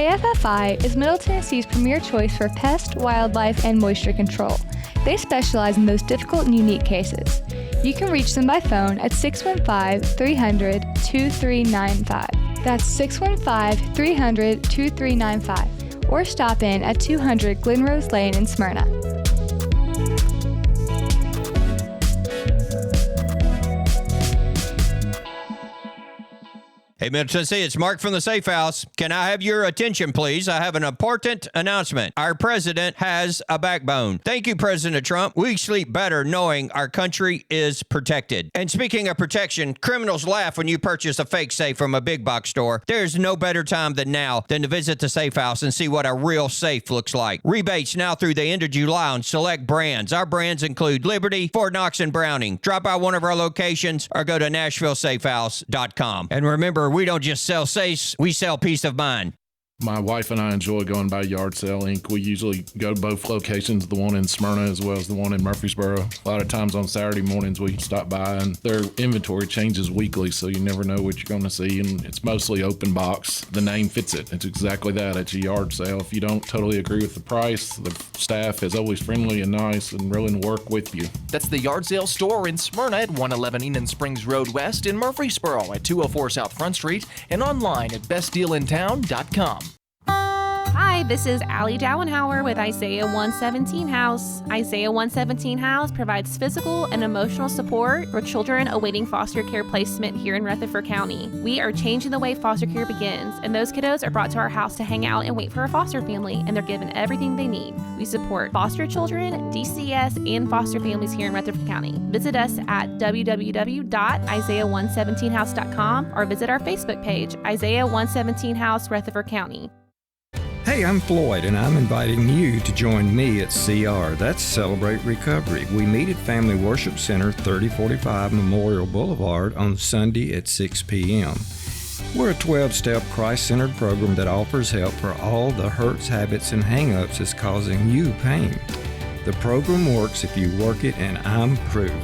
AFFI is Middle Tennessee's premier choice for pest, wildlife, and moisture control. They specialize in those difficult and unique cases. You can reach them by phone at 615-300-2395. That's 615-300-2395. Or stop in at 200 Glenrose Lane in Smyrna. Hey, Middle Tennessee, it's Mark from the Safe House. Can I have your attention, please? I have an important announcement. Our president has a backbone. Thank you, President Trump. We sleep better knowing our country is protected. And speaking of protection, criminals laugh when you purchase a fake safe from a big box store. There's no better time than now than to visit the Safe House and see what a real safe looks like. Rebates now through the end of July on select brands. Our brands include Liberty, Fort Knox, and Browning. Drop by one of our locations or go to NashvilleSafehouse.com. And remember, we don't just sell safes, we sell peace of mind. My wife and I enjoy going by Yard Sale Inc. We usually go to both locations, the one in Smyrna as well as the one in Murfreesboro. A lot of times on Saturday mornings we stop by, and their inventory changes weekly, so you never know what you're going to see, and it's mostly open box. The name fits it. It's exactly that. It's a yard sale. If you don't totally agree with the price, the staff is always friendly and nice and willing to work with you. That's the Yard Sale store in Smyrna at 111 Enon Springs Road West, in Murfreesboro at 204 South Front Street, and online at bestdealintown.com. Hi, this is Allie Dowenhauer with Isaiah 117 House. Isaiah 117 House provides physical and emotional support for children awaiting foster care placement here in Rutherford County. We are changing the way foster care begins, and those kiddos are brought to our house to hang out and wait for a foster family, and they're given everything they need. We support foster children, DCS, and foster families here in Rutherford County. Visit us at www.isaiah117house.com or visit our Facebook page, Isaiah 117 House, Rutherford County. Hey, I'm Floyd, and I'm inviting you to join me at CR. That's Celebrate Recovery. We meet at Family Worship Center, 3045 Memorial Boulevard on Sunday at 6 p.m. We're a 12-step Christ-centered program that offers help for all the hurts, habits, and hang-ups that's causing you pain. The program works if you work it, and I'm proof.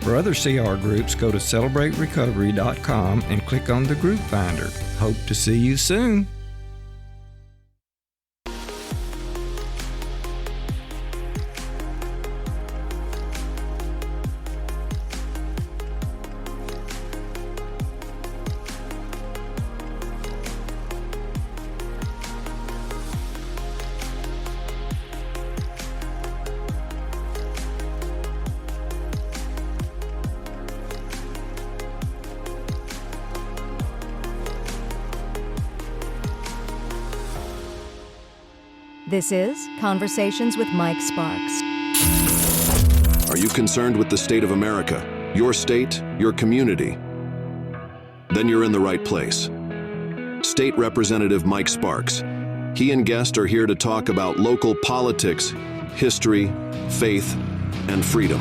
For other CR groups, go to CelebrateRecovery.com and click on the group finder. Hope to see you soon. This is Conversations with Mike Sparks. Are you concerned with the state of America, your state, your community? Then you're in the right place. State Representative Mike Sparks. He and guests are here to talk about local politics, history, faith, and freedom.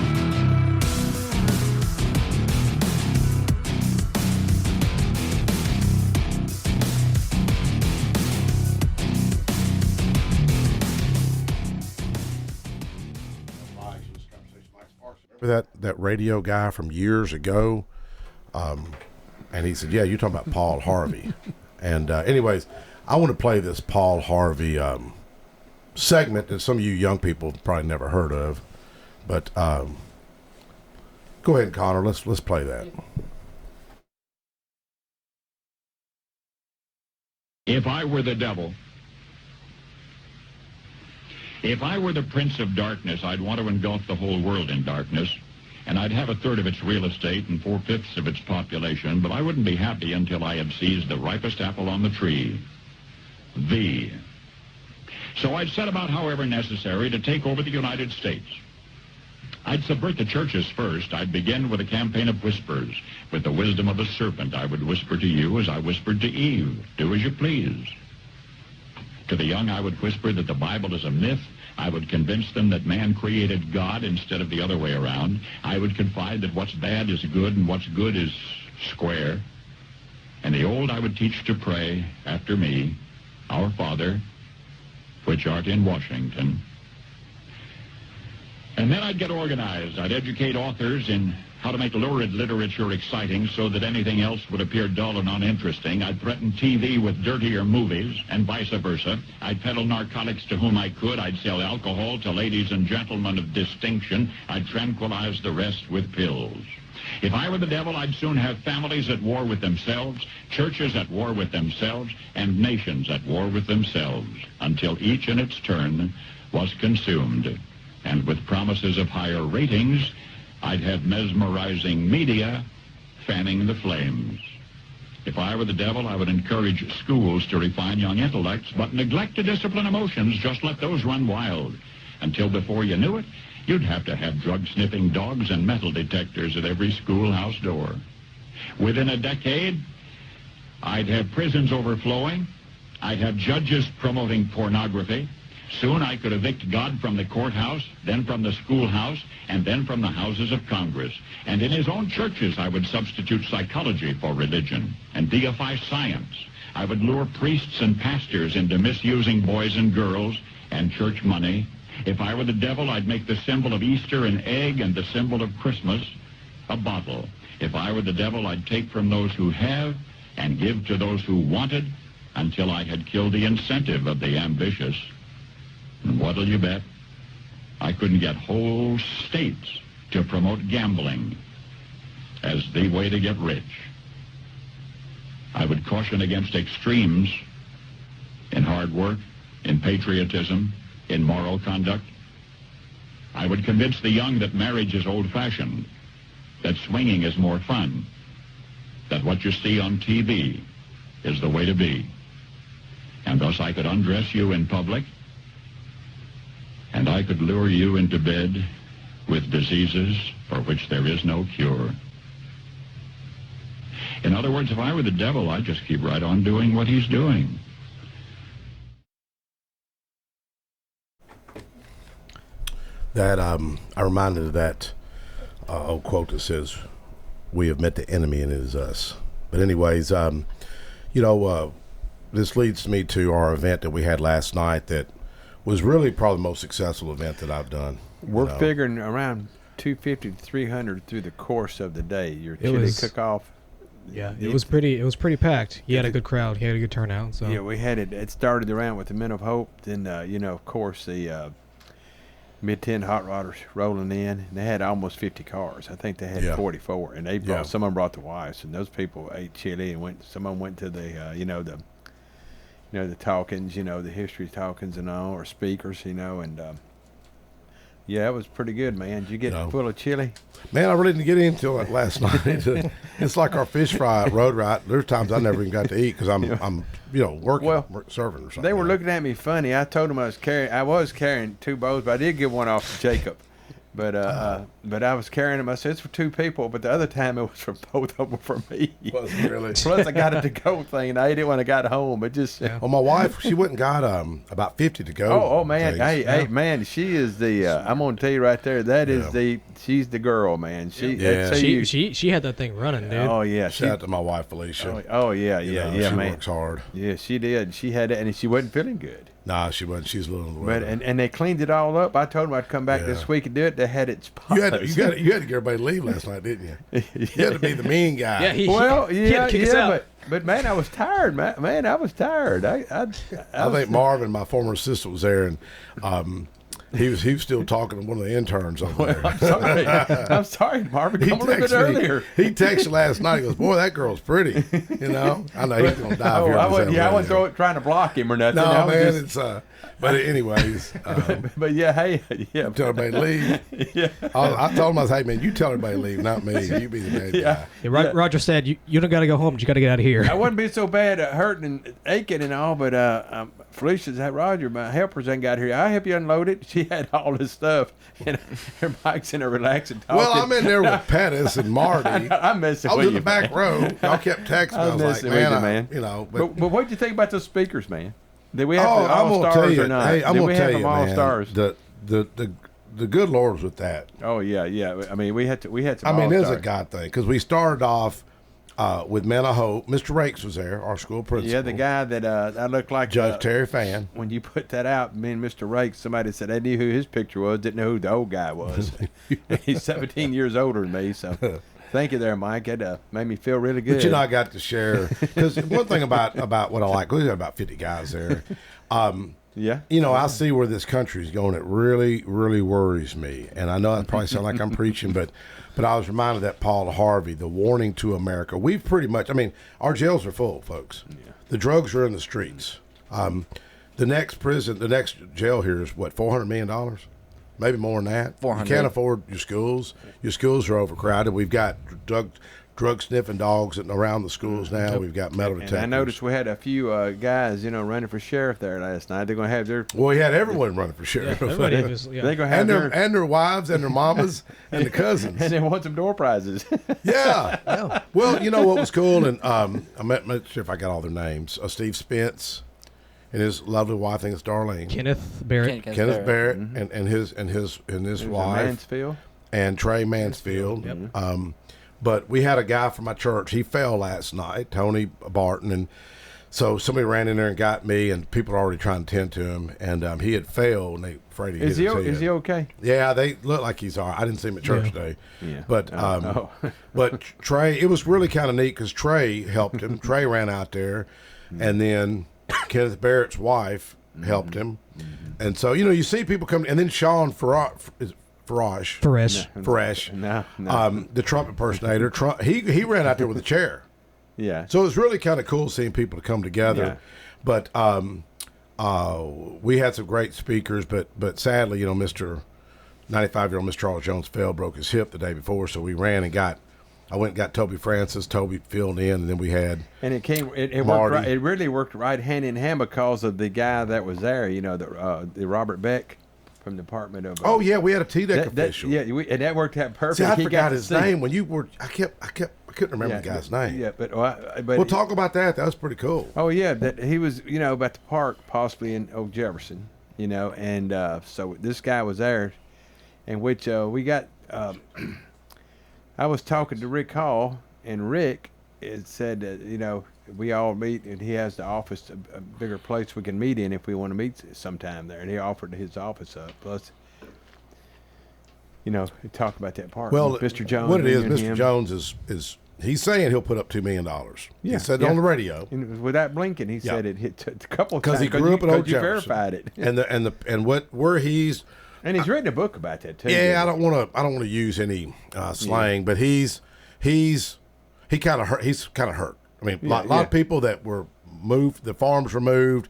That radio guy from years ago, and he said, yeah, you're talking about Paul Harvey. And anyways, I want to play this Paul Harvey segment that some of you young people probably never heard of, but go ahead, Connor, let's play that. If I were the devil, if I were the prince of darkness, I'd want to engulf the whole world in darkness, and I'd have a third of its real estate and 4/5 of its population, but I wouldn't be happy until I had seized the ripest apple on the tree, thee. So I'd set about, however necessary, to take over the United States. I'd subvert the churches first. I'd begin with a campaign of whispers. With the wisdom of the serpent, I would whisper to you as I whispered to Eve, do as you please. To the young, I would whisper that the Bible is a myth. I would convince them that man created God instead of the other way around. I would confide that what's bad is good and what's good is square. And the old, I would teach to pray after me, Our Father, which art in Washington. And then I'd get organized. I'd educate authors in how to make lurid literature exciting so that anything else would appear dull and uninteresting. I'd threaten TV with dirtier movies and vice versa. I'd peddle narcotics to whom I could. I'd sell alcohol to ladies and gentlemen of distinction. I'd tranquilize the rest with pills. If I were the devil, I'd soon have families at war with themselves, churches at war with themselves, and nations at war with themselves, until each in its turn was consumed. And with promises of higher ratings, I'd have mesmerizing media fanning the flames. If I were the devil, I would encourage schools to refine young intellects, but neglect to discipline emotions. Just let those run wild. Until before you knew it, you'd have to have drug-sniffing dogs and metal detectors at every schoolhouse door. Within a decade, I'd have prisons overflowing. I'd have judges promoting pornography. Soon I could evict God from the courthouse, then from the schoolhouse, and then from the houses of Congress. And in his own churches, I would substitute psychology for religion and deify science. I would lure priests and pastors into misusing boys and girls and church money. If I were the devil, I'd make the symbol of Easter an egg and the symbol of Christmas a bottle. If I were the devil, I'd take from those who have and give to those who wanted until I had killed the incentive of the ambitious. And what'll you bet? I couldn't get whole states to promote gambling as the way to get rich. I would caution against extremes in hard work, in patriotism, in moral conduct. I would convince the young that marriage is old-fashioned, that swinging is more fun, that what you see on TV is the way to be. And thus I could undress you in public, and I could lure you into bed with diseases for which there is no cure. In other words, if I were the devil, I'd just keep right on doing what he's doing. That I'm reminded of that old quote that says, "We have met the enemy and it is us." But anyways, this leads me to our event that we had last night that was really probably the most successful event that I've done. We're figuring around 250 to 300 through the course of the day. Your chili cook-off. Yeah, it was pretty packed. He had a good crowd. He had a good turnout. So yeah, we had it. It started around with the Men of Hope. Then of course the mid-10 hot rodders rolling in. And they had almost 50 cars. I think they had 44, and they brought some of them brought the wives, and those people ate chili and went. Some of them went to the the talkings, the history talkings and all, or speakers, and it was pretty good, man. Did you get full of chili? Man, I really didn't get into it last night. It's like our fish fry road ride. There's times I never even got to eat because I'm working, serving or something. They were looking at me funny. I told them I was carrying 2 bows, but I did get one off to Jacob. But I was carrying them. I said it's for 2 people, but the other time it was for both of them for me. Was it really? Plus I got a to-go thing, and I ate it when I got home. But just well, my wife, she went and got about 50 to go. Oh man, hey man, she is the. I'm gonna tell you right there. That is she's the girl, man. She had that thing running, dude. Oh yeah. Shout out to my wife Felicia. Oh yeah, she man. Works hard. Yeah, she did. She had it, and she wasn't feeling good. Nah, she wasn't. She's a little. But and they cleaned it all up. I told them I'd come back this week and do it. They had it spotless. You had to get everybody to leave last night, didn't you? You had to be the mean guy. Yeah, he had to kick us out. But man, I was tired, man. I was tired. I think Marvin, my former assistant, was there, and he was still talking to one of the interns over there. I'm sorry, Marvin. Come a little bit earlier. He texted last night. He goes, "Boy, that girl's pretty." I know he's gonna dive here. I wasn't trying to block him or nothing. No, man, it's But anyways, but hey, tell everybody to leave. Yeah, I told him, I said, "Hey man, you tell everybody to leave, not me. You be the bad guy." Yeah, Roger said, "You don't got to go home. You got to get out of here." I wouldn't be so bad at hurting and aching and all, but Felicia said, "Roger, my helpers ain't got here. I'll help you unload it." She had all this stuff, and her bike's in a relaxing talking. Well, I'm in there with Pettis and Marty. I'm messing with you. I was in the back row. Y'all kept texting me. I was like, man. But what'd you think about those speakers, man? Did we have all stars or not? Hey, I'm Did gonna we tell have you, them all man. stars? The good Lord was with that. Oh yeah. I mean, we had some. I mean, it was a God thing because we started off. with Men of Hope. Mr. Rakes was there, our school principal. Yeah, the guy that I looked like Judge Terry Fan. When you put that out, me and Mr. Rakes, somebody said they knew who his picture was, didn't know who the old guy was. He's 17 years older than me, so thank you there, Mike. It made me feel really good. But you know, I got to share, because one thing about what I like, we got about 50 guys there. Yeah. You know, I see where this country is going. It really, really worries me. And I know that probably sounds like I'm preaching, but I was reminded of that Paul Harvey, the warning to America. We've pretty much, I mean, our jails are full, folks. Yeah. The drugs are in the streets. The next jail here is what, $400 million? Maybe more than that. 400. You can't afford your schools. Your schools are overcrowded. We've got drug sniffing dogs around the schools now. We've got metal detectors. And I noticed we had a few guys, running for sheriff there last night. They're going to have their. Well, we had everyone running for sheriff. Yeah, they're going to have their wives and their mamas and the cousins. And they want some door prizes. Yeah. Well, you know what was cool, and I'm not sure if I got all their names. Steve Spence and his lovely wife, I think it's Darlene. Kenneth Barrett. Kenneth Barrett and his wife. Mansfield. And Trey Mansfield. Yep. But we had a guy from my church. He fell last night, Tony Barton, and so somebody ran in there and got me, and people are already trying to tend to him, and he had failed, and they afraid he hit his head. Is he okay? Yeah, they look like he's all right. I didn't see him at church today. Yeah. But but Trey, it was really kind of neat because Trey helped him. Trey ran out there, and then Kenneth Barrett's wife helped him, and so you see people come, and then Sean Farash, the Trump impersonator. He ran out there with a chair. Yeah. So it was really kind of cool seeing people to come together. Yeah. But we had some great speakers, but sadly, 95-year-old Mr. Charles Jones broke his hip the day before, so we ran and I went and got Toby Francis. Toby filled in, and then we had it worked right, it really worked right hand in hand because of the guy that was there, the Robert Beck. From the Department of. We had a TDEC official. And that worked out perfect. See, I forgot his name when you were. I couldn't remember the guy's name. Yeah, but we'll talk about that. That was pretty cool. Oh yeah, that he was about the park possibly in Old Jefferson, and so this guy was there, in which we got. I was talking to Rick Hall, and Rick said that we all meet, and he has the office, a bigger place we can meet in if we want to meet sometime there. And he offered his office up. Plus, talk about that part. Well, Mr. Jones. What it is, Mr. Jones is he's saying he'll put up $2 million. Yeah, he said it on the radio. And without blinking, he said it hit a couple of Because times. he grew up in Old Jefferson. Verified it. And where he's. And he's written a book about that too. Yeah, I don't want to use any slang, but he's kind of hurt. He's kind of hurt. I mean, a lot of people that were moved, the farms were moved,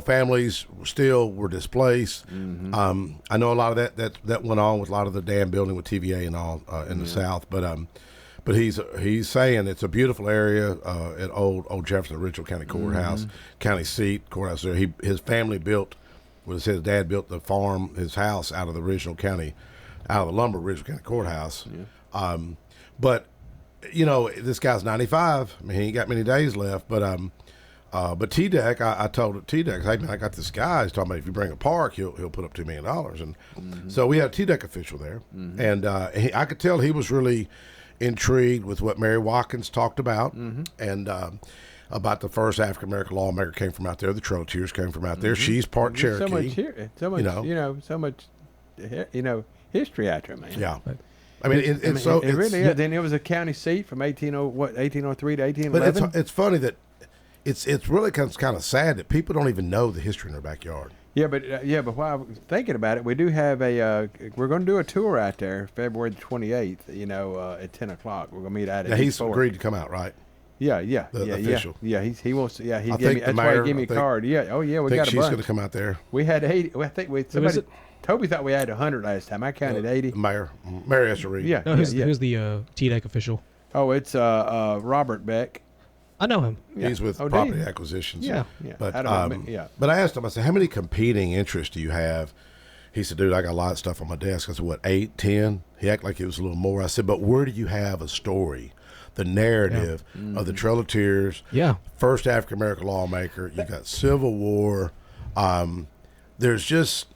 families still were displaced. Mm-hmm. I know a lot of that went on with a lot of the dam building with TVA and all in the South, but he's saying it's a beautiful area at Old Jefferson, Original County Courthouse, county seat courthouse there. His family his dad built the farm, his house out of the Original County Original County Courthouse. Yeah. But this guy's 95. I mean, he ain't got many days left. But TDEC, I told TDEC, hey man, I got this guy. He's talking about if you bring a park, he'll put up $2 million. And so we had a TDEC official there, and I could tell he was really intrigued with what Mary Watkins talked about, and about the first African American lawmaker came from out there. The Trotiers came from out there. She's part Cherokee. So much history out there, man. Yeah. I mean, it really is. Then it was a county seat from 1803 to 1811. But it's funny that it's really kind of sad that people don't even know the history in their backyard. Yeah, but while I was thinking about it, we do have we're going to do a tour out there February the 28th. At 10 o'clock. We're going to meet out at. Yeah, he's agreed to come out, right? Yeah. The official. Yeah, he wants. Yeah, he gave me. That's why he gave me a card. Yeah. Oh yeah, we got a bunch. She's going to come out there. We had 80. I think somebody. Toby thought we had 100 last time. I counted 80. Mary has to read. Yeah. No, who's the TDEC official? Oh, it's Robert Beck. I know him. Yeah. He's with Property Acquisitions. Yeah. But I asked him. I said, "How many competing interests do you have?" He said, "Dude, I got a lot of stuff on my desk." I said, "What, 8, 10?" He acted like it was a little more. I said, "But where do you have a story?" The narrative of the Trail of Tears, first African American lawmaker. You got Civil War. There's just,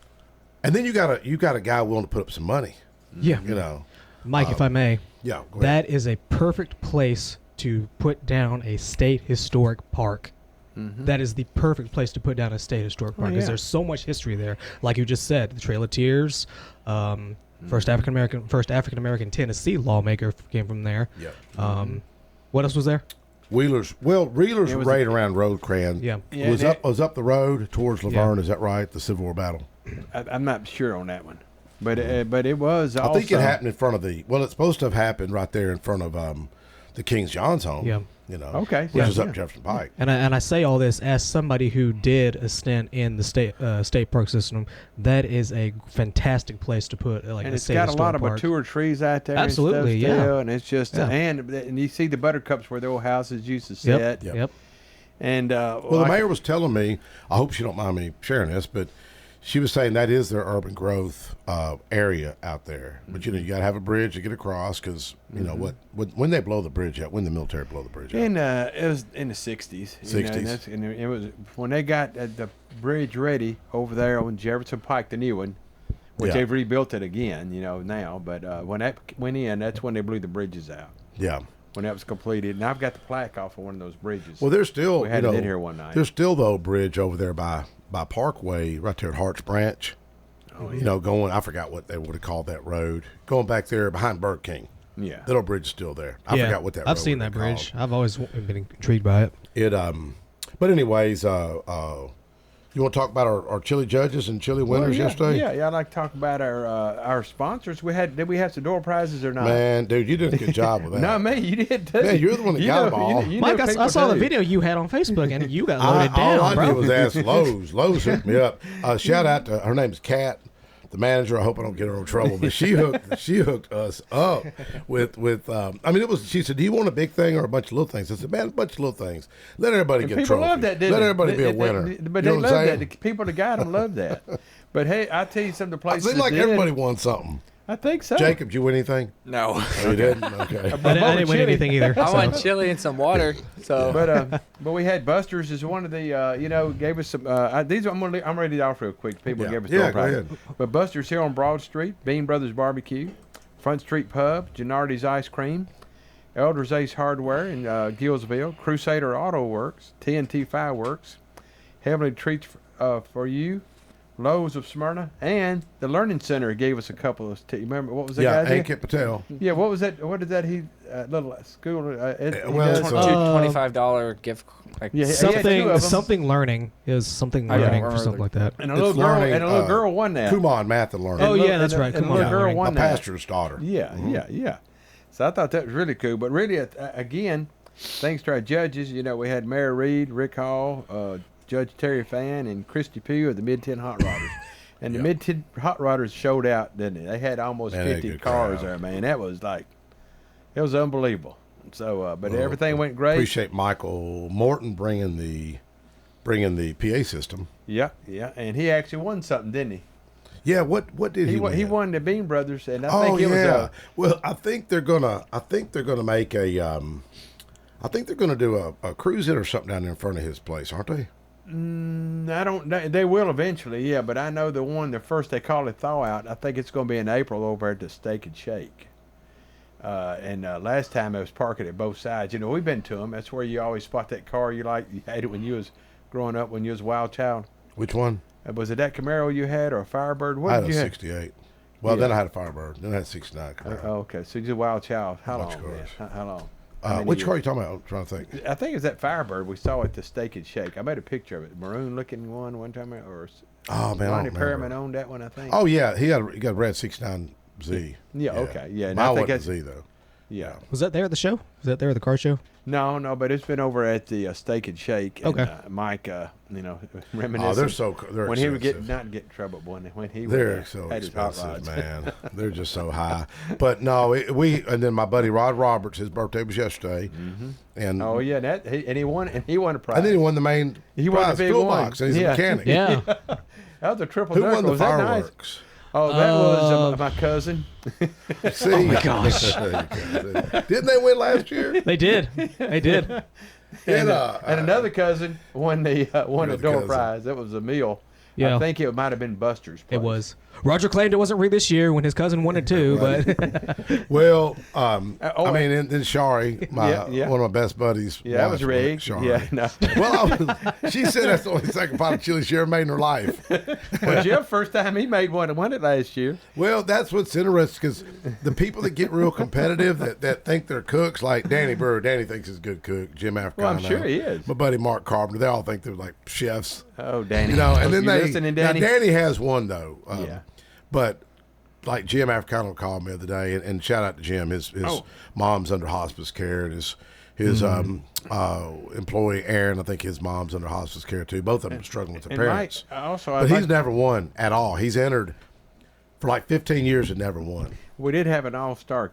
and then you got a guy willing to put up some money. Yeah, Mike, if I may. Yeah, go ahead. That is a perfect place to put down a state historic park. That is the perfect place to put down a state historic park because there's so much history there. Like you just said, the Trail of Tears, first African American Tennessee lawmaker came from there. What else was there? Wheeler's right around Rosecrans. Yeah. Was up the road towards Laverne. Is that right? The Civil War battle. I'm not sure on that one, but it was. I think it happened in front of it's supposed to have happened right there in front of the King John's home. Yeah. You know. Okay. Which is up Jefferson Pike. And I say all this as somebody who did a stint in the state park system. That is a fantastic place to put and it's got a lot of mature trees out there. Absolutely, and stuff still, and it's just and you see the buttercups where the old houses used to sit. Yep. And the mayor was telling me, I hope she don't mind me sharing this, but she was saying that is their urban growth area out there. But, you got to have a bridge to get across because, you know, when they blow the bridge out, when the military blow the bridge out? It was in the 60s. 60s. And it was when they got the bridge ready over there on Jefferson Pike, the new one, which they've rebuilt it again, now. But when that went in, that's when they blew the bridges out. Yeah. When that was completed. And I've got the plaque off of one of those bridges. Well, there's still, we had it in here one night. There's still, though, a bridge over there by Parkway, right there at Harts Branch. Oh, yeah. Going, I forgot what they would have called that road. Going back there behind Burger King. Yeah. That old bridge is still there. I forgot what that road I've seen that bridge. I've always been intrigued by it. But anyways, you want to talk about our chili judges and chili winners yesterday? Yeah, I'd like to talk about our sponsors. Did we have some door prizes or not? Man, dude, you did a good job with that. No, man, you did too. Man, you're the one that got them all. Mike, I saw the video you had on Facebook, and you got loaded down, all I bro. did was ask Lowe's. Lowe's hooked me up. Shout out to her name's Kat, the manager. I hope I don't get her in trouble, but she hooked us up with. She said, "Do you want a big thing or a bunch of little things?" I said, "Man, a bunch of little things. Let everybody get a trophy. People love that, didn't Let they? everybody be a winner." But they love that. The people that got them love that. But hey, I tell you some of the places. I seem like everybody won something. I think so. Jacob, did you win anything? No. Oh, you didn't? Okay. I didn't win anything either. I won chili and some water. So, but we had Buster's as one of the gave us some. These I'm ready to offer real quick. People gave us go ahead. But Buster's here on Broad Street, Bean Brothers Barbecue, Front Street Pub, Gennardi's Ice Cream, Elder's Ace Hardware in Gillsville, Crusader Auto Works, TNT Fireworks, Heavenly Treats for You, Lowe's of Smyrna, and the Learning Center gave us a couple of. Remember what was that guy's name? Ankit Patel. Yeah, what was that? What did that? Little school. $25 gift. Something learning is something learning or something like that. And a little girl won that. Kumon Math and Learning. Oh yeah, that's right. And a little girl won my that. pastor's daughter. Yeah. So I thought that was really cool. But really, again, thanks to our judges, we had Mary Reed, Rick Hall, Judge Terry Fan, and Christy Pugh of the Mid-10 Hot Rodders. And the Mid-10 Hot Rodders showed out, didn't they? They had almost 50 cars there, man. That was it was unbelievable. So, but everything went great. Appreciate Michael Morton bringing the PA system. Yeah. And he actually won something, didn't he? Yeah, what did he win? He won the Bean Brothers, and I think it was well, I think they're gonna make a I think they're gonna do a cruise in or something down there in front of his place, aren't they? I don't. They will eventually, yeah. But I know the first they call it Thaw Out. I think it's going to be in April over at the Steak and Shake. And last time I was parking at both sides. We've been to them. That's where you always spot that car you like. You had it when you was growing up, when you was a wild child. Which one? Was it that Camaro you had or a Firebird? What I did you had a 68. Well, then I had a Firebird. Then I had a 69 Camaro. Okay, so you're a wild child. How long, man? How long? Which car are you talking about? I'm trying to think. I think it was that Firebird we saw at the Steak and Shake. I made a picture of it. Maroon looking one time. Or Ronnie Perriman owned that one, I think. Oh, yeah. He got a red 69Z. Yeah, okay. Yeah. And I wasn't Z, though. Yeah. Was that there at the show? Was that there at the car show? No, but it's been over at the Steak and Shake. And, okay. Mike, reminiscing. Oh, they're when he would not get in trouble, when he they're so expensive, man. They're just so high. But no, and then my buddy Rod Roberts, his birthday was yesterday, and he won a prize. And then he won the main. He won the big toolbox, and he's a mechanic. Yeah, that was a triple. Who won the fireworks? Oh, that was my cousin. See? Oh my gosh! Didn't they win last year? They did. And another cousin won the door prize. That was a meal. Yeah. I think it might have been Buster's place. It was. Roger claimed it wasn't rigged this year when his cousin won it too, but well, I mean, and then Shari, one of my best buddies. Yeah, that was rigged. Shari. Yeah, no. Well, she said that's the only second pot of chili she ever made in her life. Well, Jeff, first time he made one and won it last year. Well, that's what's interesting because the people that get real competitive that think they're cooks, like Danny Brewer. Danny thinks he's a good cook. Jim Africano. Well, I'm sure he is. My buddy Mark Carpenter. They all think they're like chefs. Oh, Danny. You know, and then Danny? Now Danny has one though. Yeah. But like Jim Africano called me the other day, and shout out to Jim. His mom's under hospice care, and his employee Aaron, I think his mom's under hospice care too. Both of them struggling with their parents. But he's never won at all. He's entered for like 15 years and never won. We did have an all-star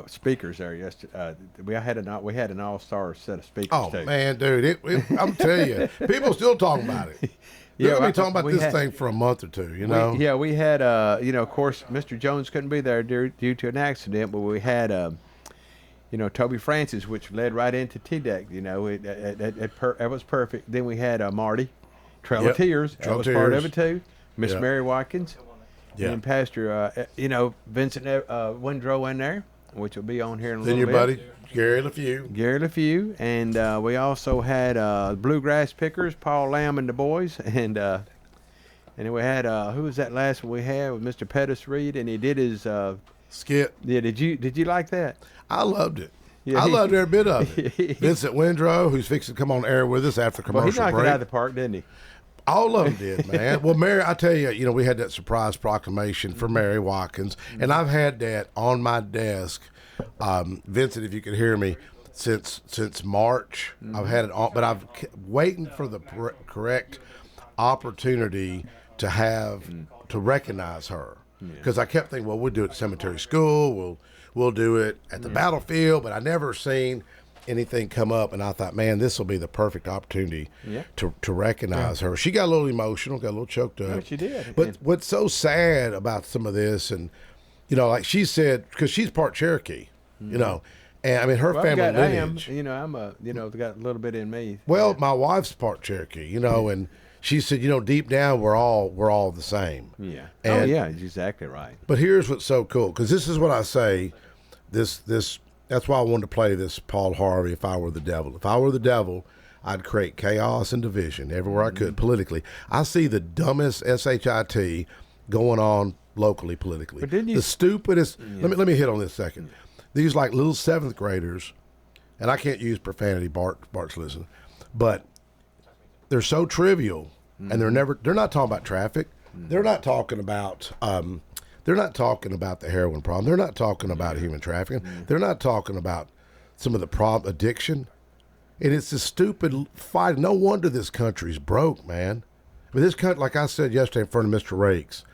speakers there yesterday. We had an all-star set of speakers. Oh too. man, dude! I'm telling you, people still talking about it. They're gonna be talking about this thing for a month or two. You know. We had of course, Mr. Jones couldn't be there due to an accident, but we had Toby Francis, which led right into T-Deck. You know, that was perfect. Then we had Marty, Trail of Tears. That was part of it too. Miss Mary Watkins. Yeah. And Pastor, Vincent Windrow in there, which will be on here in a little bit. Then your buddy, Gary LeFew. And we also had Bluegrass Pickers, Paul Lamb and the boys. And then we had, who was that last one we had? With Mr. Pettis Reed, and he did his skit. Yeah, did you like that? I loved it. Yeah, I loved every bit of it. Vincent Windrow, who's fixing to come on air with us after commercial break. He knocked it out of the park, didn't he? All of them did, man. Well, Mary, I tell you, we had that surprise proclamation for Mary Watkins, and I've had that on my desk, Vincent, if you could hear me, since March. I've had it on, but I've waiting for the correct opportunity to recognize her, because I kept thinking, well, we'll do it at Cemetery School, we'll do it at the battlefield, but I never seen anything come up, and I thought, man, this will be the perfect opportunity to recognize her. She got a little emotional, got a little choked up. No, she did. But what's so sad about some of this, and like she said, because she's part Cherokee, and I mean her family lineage. I'm got a little bit in me. Well, my wife's part Cherokee, and she said, deep down we're all the same. Yeah. And, exactly right. But here's what's so cool, because this is what I say. That's why I wanted to play this Paul Harvey, If I Were the Devil. If I were the devil, I'd create chaos and division everywhere I could politically. I see the dumbest SHIT going on locally politically. But didn't you... The stupidest. Let me hit on this a second. These like little 7th graders, and I can't use profanity, Bart's listening, but they're so trivial, and they're not talking about traffic. They're not talking about they're not talking about the heroin problem. They're not talking about human trafficking. They're not talking about some of the problem, addiction. And it's this stupid fight. No wonder this country's broke, man. But this country, like I said yesterday in front of Mr. Rakes,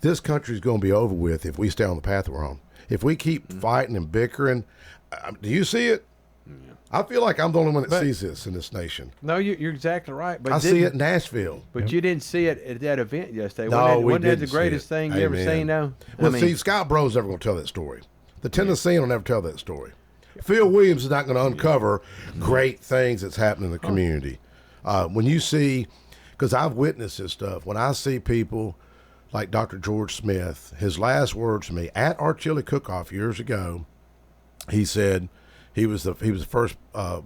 this country's going to be over with if we stay on the path we're on. If we keep fighting and bickering, do you see it? I feel like I'm the only one that sees this in this nation. No, you're exactly right. But I see it in Nashville. But you didn't see it at that event yesterday. No, wasn't that the greatest thing you ever seen, though? Well, see, Scott Bro's never going to tell that story. The Tennessean will never tell that story. Phil Williams is not going to uncover great things that's happening in the community. When you see, because I've witnessed this stuff, when I see people like Dr. George Smith, his last words to me at our chili cook-off years ago, he said, he was the first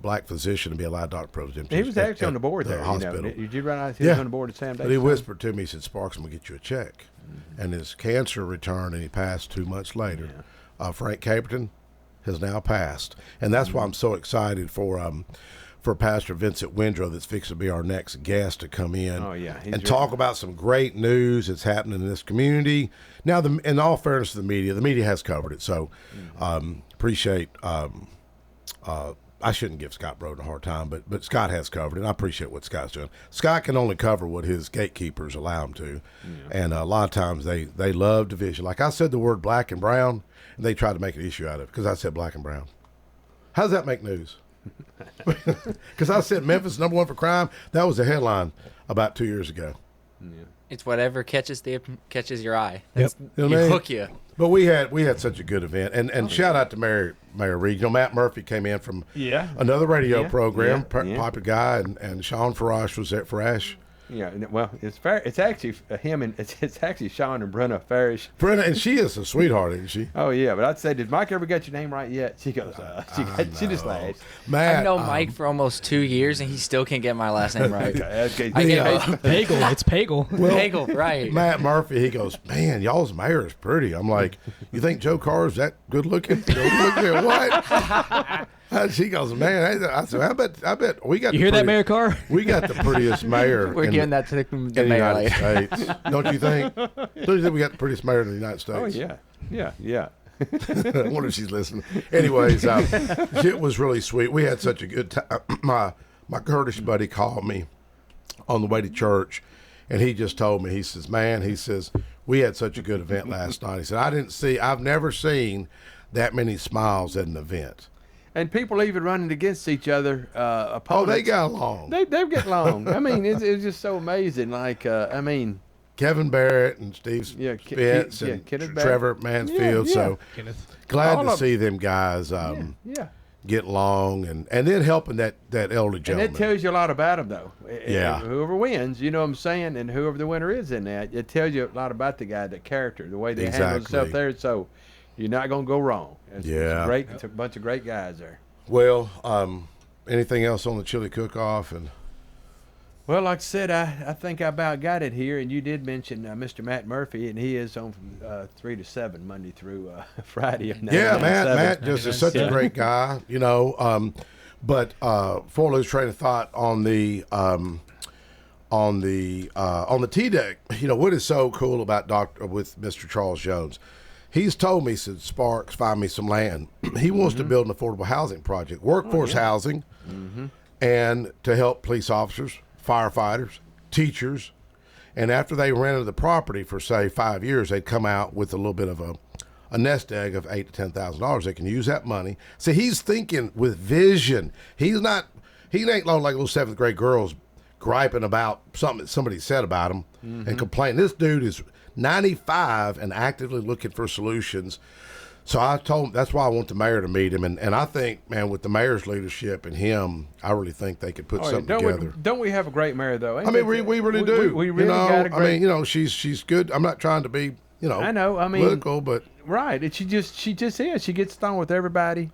black physician to be allowed Dr. President. He was actually on the board there. Hospital. Did you realize he was on the board at Sam Davis? But he whispered to me, he said, Sparks, I'm going to get you a check. And his cancer returned, and he passed 2 months later. Frank Caperton has now passed. And that's why I'm so excited for Pastor Vincent Windrow that's fixing to be our next guest to come in and talk about some great news that's happening in this community. Now, in all fairness to the media has covered it. So appreciate I shouldn't give Scott Broden a hard time, but Scott has covered it. I appreciate what Scott's doing. Scott can only cover what his gatekeepers allow him to. And a lot of times they love division. Like I said the word black and brown, and they try to make an issue out of it because I said black and brown. How does that make news? Because I said Memphis #1 for crime. That was a headline about 2 years ago. It's whatever catches your eye. Yep. Hook you. But we had such a good event, and shout out to Mayor Reed. Matt Murphy came in from another radio program, popular guy, and Sean Farash was there. Farash Yeah, well, it's actually him and it's actually Sean and Brenna Farish. Brenna, and she is a sweetheart, isn't she? Oh yeah, but I'd say, did Mike ever get your name right yet? She goes, she just laughs. Matt, I've known Mike for almost 2 years, and he still can't get my last name right. Pagel. It's Pagel. Well, Pagel, right? Matt Murphy, he goes, man, y'all's mayor is pretty. I'm like, you think Joe Carr is that good looking? What? She goes, man. I said, I bet we got. You hear that, Mayor Carr? We got the prettiest mayor. We're giving that to the in mayor the United States. Don't you think? Don't you think we got the prettiest mayor in the United States? Oh yeah. I wonder if she's listening. Anyways, it was really sweet. We had such a good time. My Kurdish buddy called me on the way to church, and he just told me, he says, man, we had such a good event last night. He said, I've never seen that many smiles at an event. And people even running against each other. Opponents. Oh, they got along. They get along. I mean, it's just so amazing. Like, Kevin Barrett and Steve Spence and Trevor Mansfield. Yeah. So glad to see them guys get along and then helping that elder gentleman. And it tells you a lot about them, though. Yeah. Whoever wins, you know what I'm saying, and whoever the winner is in that, it tells you a lot about the guy, the character, the way they handle themselves there. So you're not going to go wrong. It's a bunch of great guys there. Well, anything else on the chili cook-off? Well, like I said, I think I about got it here, and you did mention Mr. Matt Murphy, and he is on from 3 to 7 Monday through Friday. Yeah, Matt just is such a great guy, you know. But for a loose train of thought on the T deck, you know what is so cool about with Mr. Charles Jones? He's told me, said, Sparks, find me some land. He wants to build an affordable housing project, workforce housing, and to help police officers, firefighters, teachers. And after they rented the property for, say, 5 years, they'd come out with a little bit of a nest egg of $8,000 to $10,000. They can use that money. So he's thinking with vision. He ain't like little 7th grade girls griping about something that somebody said about him and complaining. This dude is 95 and actively looking for solutions. So I told him that's why I want the mayor to meet him, and I think, man, with the mayor's leadership and him, I really think they could put something together. Don't we have a great mayor though? I mean, we really do. We really got a great. I mean, you know, she's good. I'm not trying to be, you know, I know. I mean, political, but right. And she just is. She gets along with everybody.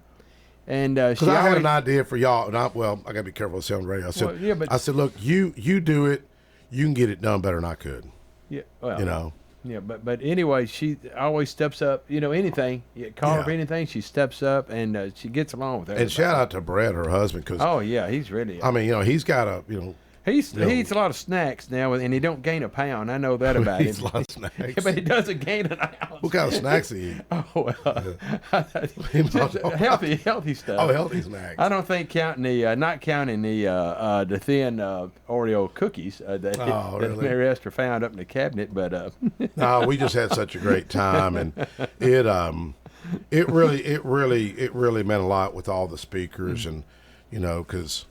And because I had an idea for y'all, and I got to be careful with saying on the radio. I said, I said, look, you do it, you can get it done better than I could. Yeah, well, you know. Yeah, but anyway, she always steps up. You know, anything, call her for anything, she steps up and she gets along with everybody. And shout out to Brett, her husband, because he's really. I mean, you know, he's got he eats a lot of snacks now, and he don't gain a pound. I know that about him. He eats a lot of snacks. But he doesn't gain an ounce. What kind of snacks he eat? Oh, healthy stuff. Oh, healthy snacks. I don't think not counting the thin Oreo cookies that Mary Esther found up in the cabinet. But no, we just had such a great time, and it really meant a lot with all the speakers, and you know, because.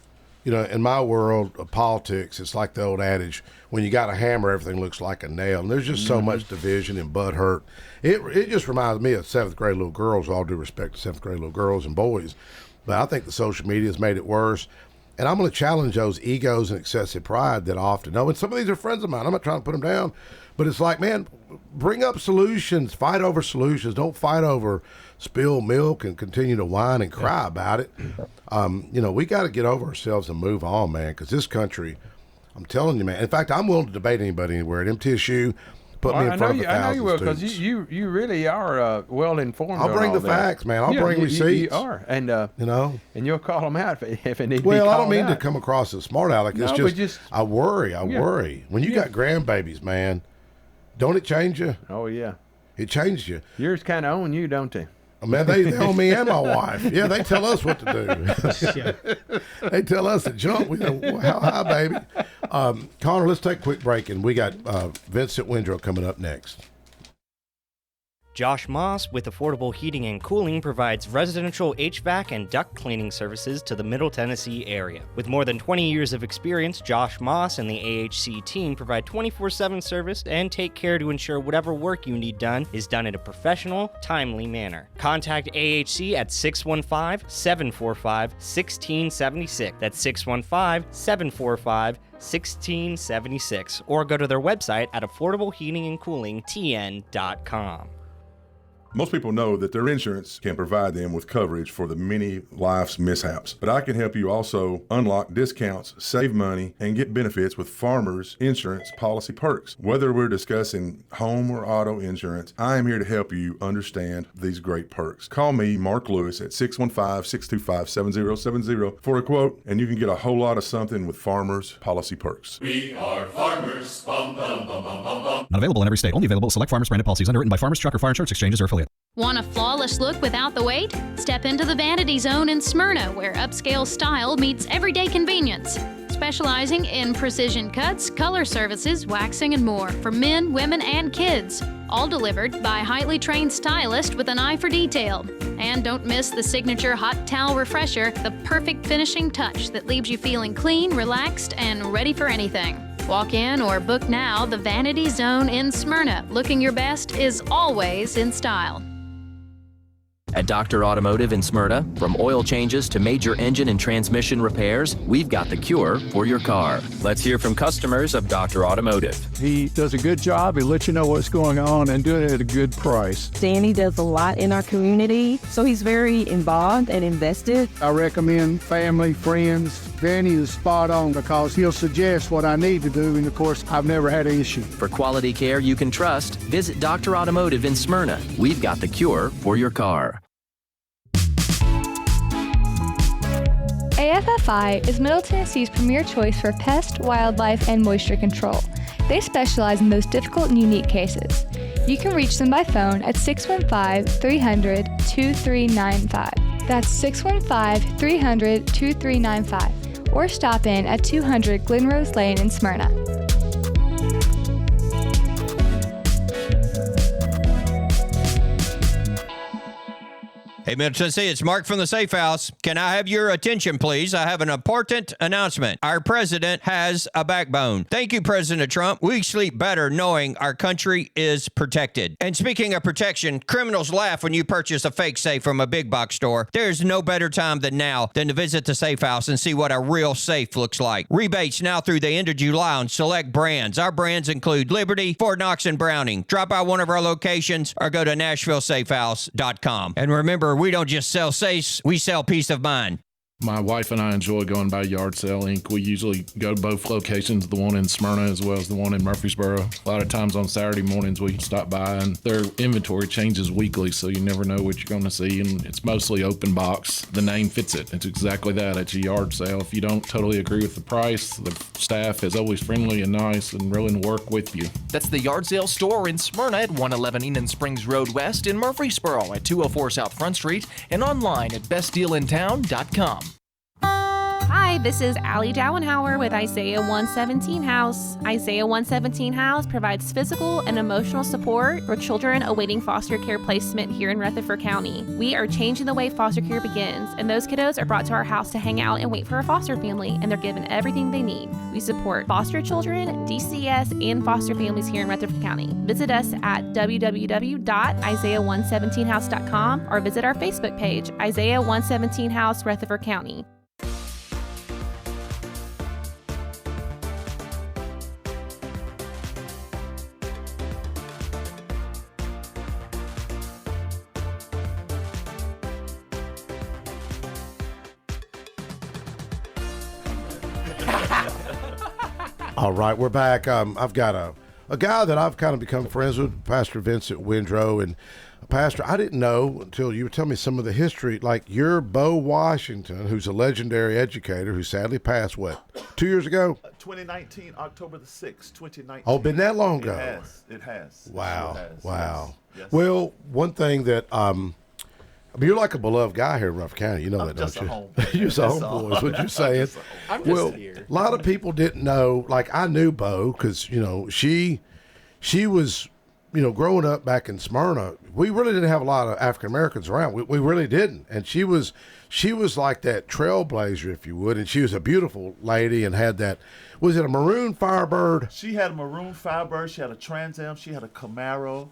You know, in my world of politics, it's like the old adage, when you got a hammer, everything looks like a nail. And there's just so much division and butt hurt. It just reminds me of 7th grade little girls, with all due respect to 7th grade little girls and boys. But I think the social media has made it worse. And I'm going to challenge those egos and excessive pride that I often know. And some of these are friends of mine. I'm not trying to put them down. But it's like, man, bring up solutions. Fight over solutions. Don't fight over spilled milk and continue to whine and cry about it. You know, we got to get over ourselves and move on, man, because this country, I'm telling you, man. In fact, I'm willing to debate anybody anywhere at MTSU. Put me in front of 1,000 I know you will, because students. you really are well informed. I'll bring the facts, man. I'll bring receipts. You are, and you know, and you'll call them out if it needs. Well, I don't mean to come across as smart aleck. It's just I worry. When you got grandbabies, man, don't it change you? Oh yeah, it changes you. Yours kind of own you, don't they? Man, they own me and my wife. Yeah, they tell us what to do. They tell us to jump. We know how high, baby. Connor, let's take a quick break, and we got Vincent Windrow coming up next. Josh Moss with Affordable Heating and Cooling provides residential HVAC and duct cleaning services to the Middle Tennessee area. With more than 20 years of experience, Josh Moss and the AHC team provide 24/7 service and take care to ensure whatever work you need done is done in a professional, timely manner. Contact AHC at 615-745-1676. That's 615-745-1676. Or go to their website at affordableheatingandcoolingtn.com. Most people know that their insurance can provide them with coverage for the many life's mishaps. But I can help you also unlock discounts, save money, and get benefits with Farmers Insurance Policy Perks. Whether we're discussing home or auto insurance, I am here to help you understand these great perks. Call me, Mark Lewis, at 615-625-7070 for a quote, and you can get a whole lot of something with Farmers Policy Perks. We are farmers. Bum, bum, bum, bum, bum, bum. Not available in every state. Only available at select Farmers branded policies underwritten by Farmers Truck or Fire Insurance Exchanges or affiliate. Want a flawless look without the wait? Step into the Vanity Zone in Smyrna, where upscale style meets everyday convenience. Specializing in precision cuts, color services, waxing, and more for men, women, and kids. All delivered by highly trained stylists with an eye for detail. And don't miss the signature hot towel refresher, the perfect finishing touch that leaves you feeling clean, relaxed, and ready for anything. Walk in or book now the Vanity Zone in Smyrna. Looking your best is always in style. At Dr. Automotive in Smyrna, from oil changes to major engine and transmission repairs, we've got the cure for your car. Let's hear from customers of Dr. Automotive. He does a good job. He lets you know what's going on and doing it at a good price. Danny does a lot in our community, so he's very involved and invested. I recommend family, friends. Danny is spot on because he'll suggest what I need to do, and of course, I've never had an issue. For quality care you can trust, visit Dr. Automotive in Smyrna. We've got the cure for your car. AFFI is Middle Tennessee's premier choice for pest, wildlife, and moisture control. They specialize in those difficult and unique cases. You can reach them by phone at 615-300-2395. That's 615-300-2395. Or stop in at 200 Glenrose Lane in Smyrna. Hey, Middle Tennessee, it's Mark from the Safe House. Can I have your attention, please? I have an important announcement. Our president has a backbone. Thank you, President Trump. We sleep better knowing our country is protected. And speaking of protection, criminals laugh when you purchase a fake safe from a big box store. There's no better time than now than to visit the Safe House and see what a real safe looks like. Rebates now through the end of July on select brands. Our brands include Liberty, Fort Knox, and Browning. Drop by one of our locations or go to NashvilleSafeHouse.com. And remember, we don't just sell safes, we sell peace of mind. My wife and I enjoy going by Yard Sale Inc. We usually go to both locations, the one in Smyrna as well as the one in Murfreesboro. A lot of times on Saturday mornings we stop by, and their inventory changes weekly, so you never know what you're going to see, and it's mostly open box. The name fits it. It's exactly that. It's a yard sale. If you don't totally agree with the price, the staff is always friendly and nice and willing to work with you. That's the Yard Sale store in Smyrna at 111 Enon Springs Road West, in Murfreesboro at 204 South Front Street, and online at bestdealintown.com. Hi, this is Allie Dowenhauer with Isaiah 117 House. Isaiah 117 House provides physical and emotional support for children awaiting foster care placement here in Rutherford County. We are changing the way foster care begins, and those kiddos are brought to our house to hang out and wait for a foster family, and they're given everything they need. We support foster children, DCS, and foster families here in Rutherford County. Visit us at www.isaiah117house.com or visit our Facebook page, Isaiah 117 House, Rutherford County. All right, we're back. I've got a guy that I've kind of become friends with, Pastor Vincent Windrow. And Pastor, I didn't know until you were telling me some of the history, like your Bo Washington, who's a legendary educator who sadly passed, 2 years ago? 2019, October the 6th, 2019. Oh, been that long ago? It has. Wow, it has. wow. Yes. Well, one thing that, you're like a beloved guy here in Ruff County. You know that, don't you? You're just a homeboy is what you're saying. I'm just here. A lot of people didn't know, like I knew Bo because, she was, growing up back in Smyrna, we really didn't have a lot of African Americans around. We really didn't. And she was like that trailblazer, if you would. And she was a beautiful lady and had that. Was it a maroon Firebird? She had a maroon Firebird. She had a Trans Am. She had a Camaro.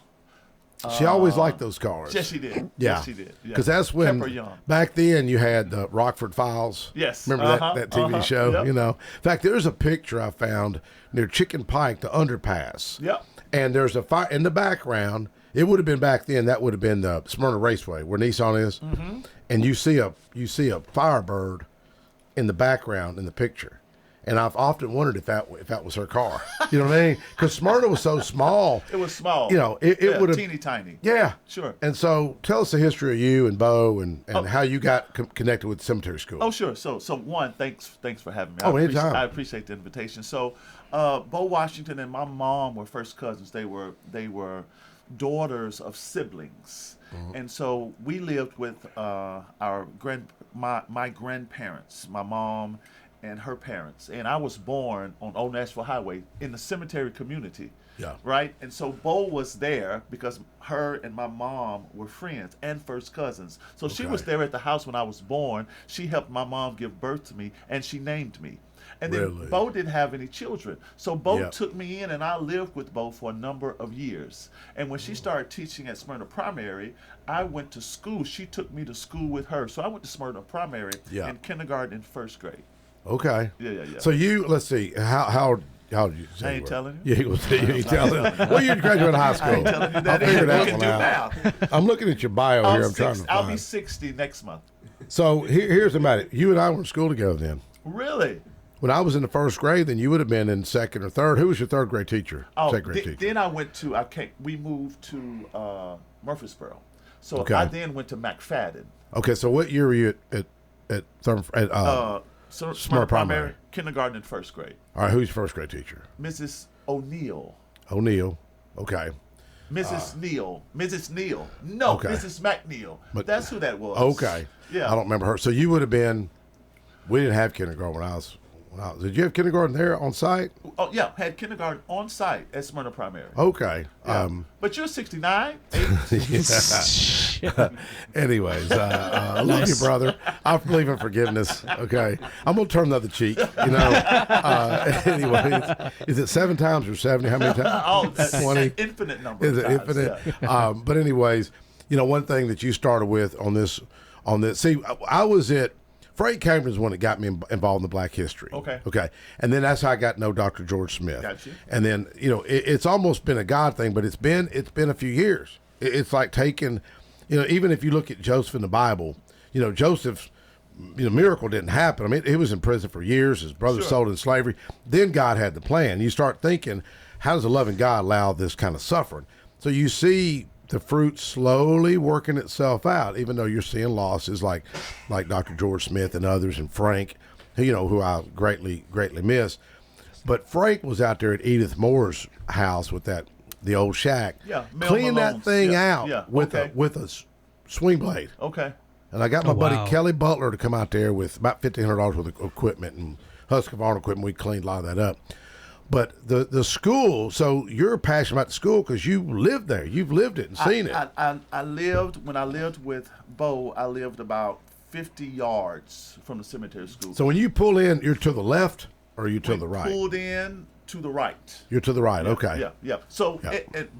She always liked those cars. Yes, she did. Yeah. Yes, she did. Because that's when, Pepper Young. back then, you had the Rockford Files. Yes. Remember that TV show? Yep. In fact, there's a picture I found near Chicken Pike, the underpass. Yep. And there's a fire in the background. It would have been back then. That would have been the Smyrna Raceway where Nissan is. Mm-hmm. And you see a Firebird in the background in the picture. And I've often wondered if that was her car. You know what I mean? Because Smyrna was so small. It was small. It would have teeny tiny. Yeah, sure. And so, tell us the history of you and Bo and how you got connected with Cemetery School. Oh, sure. So one, thanks for having me. Anytime. I appreciate the invitation. So, Bo Washington and my mom were first cousins. They were daughters of siblings, and so we lived with my grandparents, my mom and her parents, and I was born on Old Nashville Highway in the cemetery community. Yeah. Right? And so Bo was there because her and my mom were friends and first cousins. So she was there at the house when I was born. She helped my mom give birth to me, and she named me. And then Bo didn't have any children. So Bo took me in, and I lived with Bo for a number of years. And when she started teaching at Smyrna Primary, I went to school. She took me to school with her. So I went to Smyrna Primary in kindergarten and first grade. Okay. Yeah. So let's see, how did you say? I ain't telling you. You ain't telling. Well, you graduated high school. I ain't telling you that. I'll figure that We can one do out. math. I'm looking at your bio here. I'm trying to find. I'll be 60 next month. So here's about it. You and I were in school together then. Really? When I was in the first grade, then you would have been in second or third. Who was your third grade teacher? Second grade teacher. Then I went to we moved to Murfreesboro. So I then went to McFadden. Okay, so what year were you at Smyrna Primary, kindergarten and first grade. All right, who's your first grade teacher? Mrs. O'Neill. O'Neill, okay. Mrs. Neal. No, okay. Mrs. McNeil. But that's who that was. Okay. Yeah. I don't remember her. So you would have been. We didn't have kindergarten when I was. Did you have kindergarten there on site? Oh yeah, had kindergarten on site at Smyrna Primary. Okay. Yeah. But you're 69. Anyways, I love you, brother. I believe in forgiveness. Okay, I'm gonna turn the other cheek. Anyways, is it 7 times or 70? How many times? Oh, that's 20. Infinite number. Is it infinite? Yeah. But anyways, one thing that you started with on this. See, I was at. Frank Cameron is one that got me involved in the Black History. Okay. And then that's how I got to know Dr. George Smith. Got you. And then, it's almost been a God thing, but it's been a few years. It's like taking, even if you look at Joseph in the Bible, Joseph's, miracle didn't happen. I mean, he was in prison for years. His brother sold in slavery. Then God had the plan. You start thinking, how does a loving God allow this kind of suffering? So you see the fruit slowly working itself out, even though you're seeing losses like Dr. George Smith and others, and Frank, who I greatly miss. But Frank was out there at Edith Moore's house with the old shack, cleaning that thing out with a swing blade. Okay. And I got my buddy Kelly Butler to come out there with about $1,500 worth of equipment and Husqvarna equipment. We cleaned a lot of that up. But the school, so you're passionate about the school because you lived there. You've lived it and seen it. When I lived with Bo, I lived about 50 yards from the cemetery school. So when you pull in, you're to the left or are you to the right? Pulled in to the right. You're to the right, okay. Yeah. So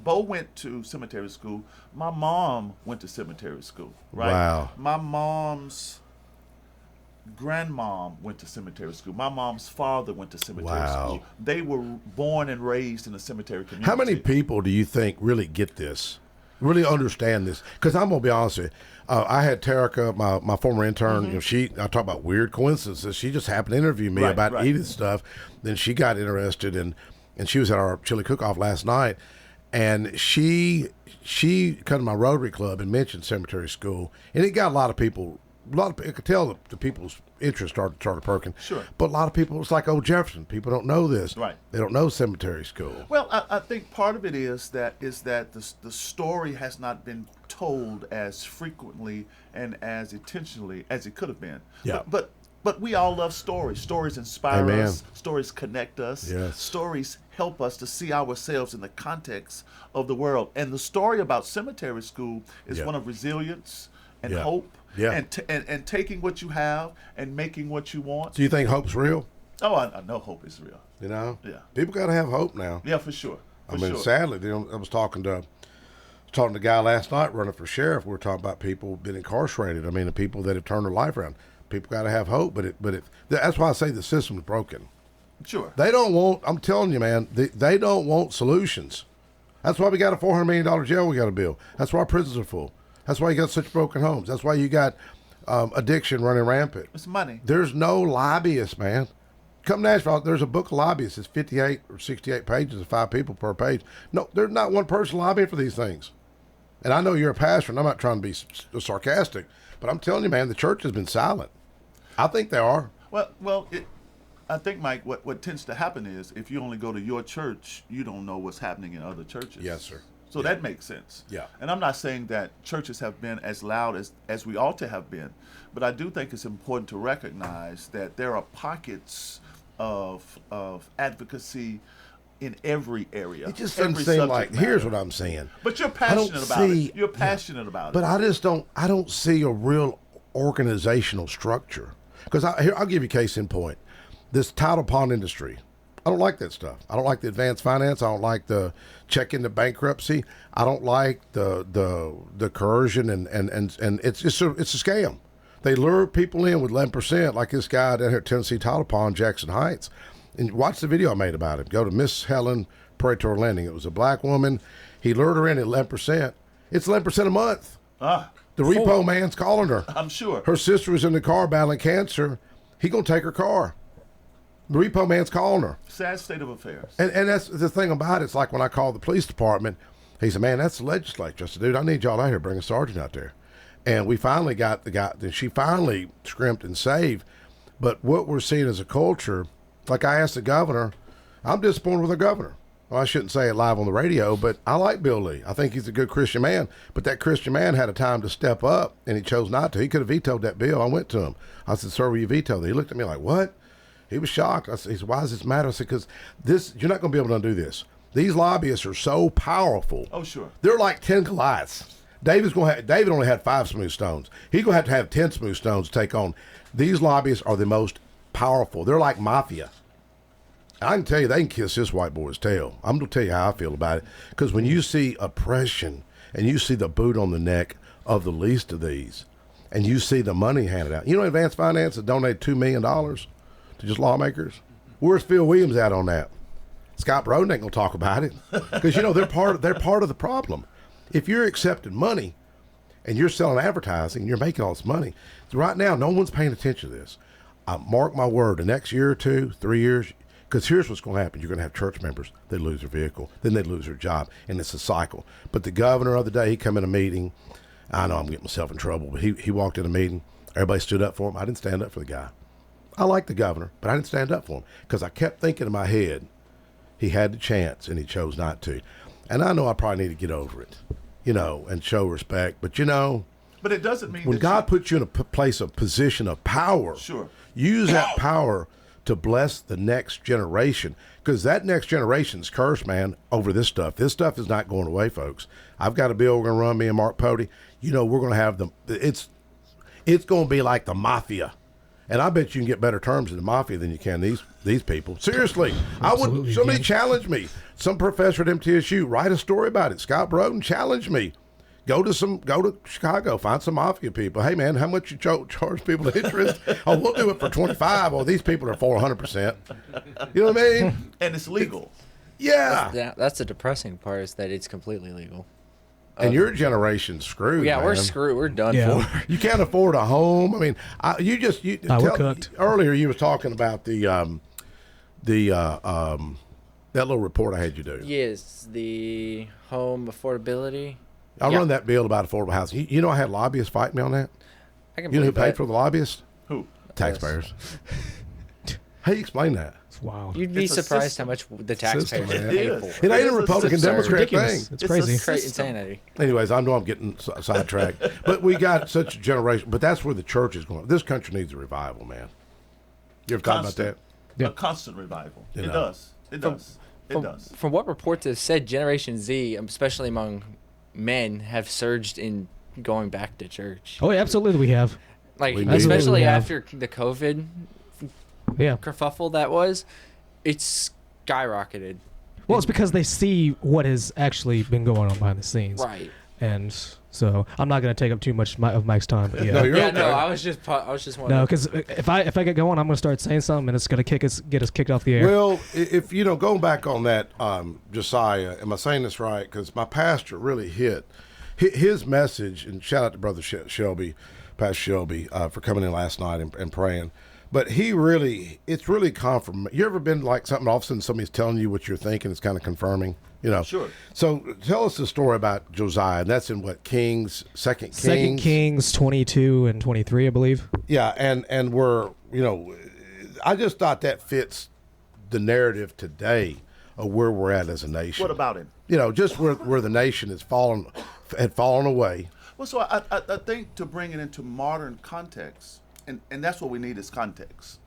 Bo went to cemetery school. My mom went to cemetery school, right? Wow. My mom's grandmom went to cemetery school. My mom's father went to cemetery school. They were born and raised in a cemetery community. How many people do you think really get this, really understand this? Because I'm going to be honest with you. I had Terica, my former intern, I talk about weird coincidences. She just happened to interview me about Edith stuff. Then she got interested and she was at our chili cook-off last night. And she come to my Rotary Club and mentioned cemetery school. And it got a lot of people. I could tell the people's interest started perking. Sure. But a lot of people, it's like old Jefferson. People don't know this. Right. They don't know cemetery school. Well, I think part of it is that the story has not been told as frequently and as intentionally as it could have been. Yeah. But But we all love stories. Stories inspire Amen. us. Stories connect us. Yes. Stories help us to see ourselves in the context of the world. And the story about Cemetery School is one of resilience and hope. Yeah. And taking what you have and making what you want. Do you think hope's real? Oh, I know hope is real. You know? Yeah. People got to have hope now. Yeah, for sure. I mean, sadly, I was talking to a guy last night running for sheriff. We were talking about people being incarcerated. I mean, the people that have turned their life around. People got to have hope, but that's why I say the system's broken. Sure. They don't want. I'm telling you, man. They don't want solutions. That's why we got a $400 million jail we got to build. That's why our prisons are full. That's why you got such broken homes. That's why you got addiction running rampant. It's money. There's no lobbyists, man. Come Nashville, there's a book of lobbyists. It's 58 or 68 pages of 5 people per page. No, there's not one person lobbying for these things. And I know you're a pastor, and I'm not trying to be sarcastic, but I'm telling you, man, the church has been silent. I think they are. Well, I think, Mike, what tends to happen is if you only go to your church, you don't know what's happening in other churches. Yes, sir. So that makes sense. Yeah. And I'm not saying that churches have been as loud as we ought to have been, but I do think it's important to recognize that there are pockets of advocacy in every area. It just doesn't seem like, here's what I'm saying. But you're passionate about it. You're passionate about it. But I don't see a real organizational structure. Because I'll give you a case in point. This title pond industry, I don't like that stuff. I don't like the advanced finance. I don't like the check into bankruptcy. I don't like the coercion and it's a scam. They lure people in with 11%, like this guy down here at Tennessee Title Pond, Jackson Heights. And watch the video I made about him. Go to Miss Helen Praetor Lending. It was a black woman. He lured her in at 11%. It's 11% a month. The repo man's calling her. I'm sure. Her sister was in the car battling cancer. He gonna take her car. The repo man's calling her. Sad state of affairs. And that's the thing about it. It's like when I called the police department, he said, man, that's the legislature. I said, dude, I need y'all out here. Bring a sergeant out there. And we finally got the guy, and she finally scrimped and saved. But what we're seeing as a culture, like I asked the governor, I'm disappointed with the governor. Well, I shouldn't say it live on the radio, but I like Bill Lee. I think he's a good Christian man. But that Christian man had a time to step up, and he chose not to. He could have vetoed that bill. I went to him. I said, sir, will you veto that? He looked at me like, what? He was shocked. I said, he said, why does this matter? I said, because you're not going to be able to undo this. These lobbyists are so powerful. Oh, sure. They're like 10 Goliaths. David only had 5 smooth stones. He's going to have 10 smooth stones to take on. These lobbyists are the most powerful. They're like mafia. I can tell you, they can kiss this white boy's tail. I'm going to tell you how I feel about it. Because when you see oppression and you see the boot on the neck of the least of these, and you see the money handed out. You know, Advanced Finance has donated $2 million to just lawmakers. Where's Phil Williams at on that? Scott Broden ain't going to talk about it. Because, you know, they're part of the problem. If you're accepting money and you're selling advertising and you're making all this money, right now no one's paying attention to this. Mark my word, the next year or 2, 3 years, because here's what's going to happen. You're going to have church members, they lose their vehicle, then they lose their job, and it's a cycle. But the governor of the day, he come in a meeting. I know I'm getting myself in trouble, but he walked in a meeting. Everybody stood up for him. I didn't stand up for the guy. I like the governor, but I didn't stand up for him because I kept thinking in my head, he had the chance and he chose not to. And I know I probably need to get over it, you know, and show respect. But, you know, but it doesn't mean when God puts you in a place of position of power, sure, use that power to bless the next generation, because that next generation's cursed, man, over this stuff. This stuff is not going away, folks. I've got a bill we're going to run, me and Mark Pody. You know, we're going to have it's going to be like the mafia. And I bet you can get better terms in the mafia than you can these people. Seriously, somebody challenge me. Some professor at MTSU, write a story about it. Scott Broden, challenge me. Go to Chicago, find some mafia people. Hey man, how much you charge people interest? Oh, we'll do it for 25. Oh, these people are 400%. You know what I mean? And it's legal. Yeah. That's the depressing part, is that it's completely legal. And your generation's screwed. Yeah, man. we're screwed. We're done for. You can't afford a home. I mean, we're cooked. Earlier you was talking about that little report I had you do. Yes, the home affordability. I run that bill about affordable housing. You know, I had lobbyists fight me on that. I can you know who believe paid that. for the lobbyists? Who? Taxpayers. How do you explain that? It's wild. You'd be surprised how much the taxpayers pay for. It ain't a Republican Democrat thing. It's crazy. Insanity. Anyways, I know I'm getting sidetracked, but we got such a generation. But that's where the church is going. This country needs a revival, man. You ever thought about that? A constant revival. It does. It does. It does. From what reports have said, Generation Z, especially among men, have surged in going back to church. Oh, yeah, absolutely, we have. Like, Absolutely especially we have. after the COVID Yeah. kerfuffle that was, it's skyrocketed. Well, it's because they see what has actually been going on behind the scenes. Right. And so I'm not going to take up too much of Mike's time. But yeah. No, you're okay. No, I was just wondering. No, because if I get going, I'm going to start saying something, and it's going to get us kicked off the air. Well, if going back on that, Josiah, am I saying this right? Because my pastor really hit his message, and shout out to Brother Shelby, Pastor Shelby, for coming in last night and praying. But it's really confirming. You ever been like something, all of a sudden somebody's telling you what you're thinking, it's kind of confirming? Sure. So tell us the story about Josiah. And that's in what, Kings, Second Kings? 2 Kings 22 and 23, I believe. Yeah, and we're, I just thought that fits the narrative today of where we're at as a nation. What about him? Just where the nation had fallen away. Well, so I think to bring it into modern context, and that's what we need is context,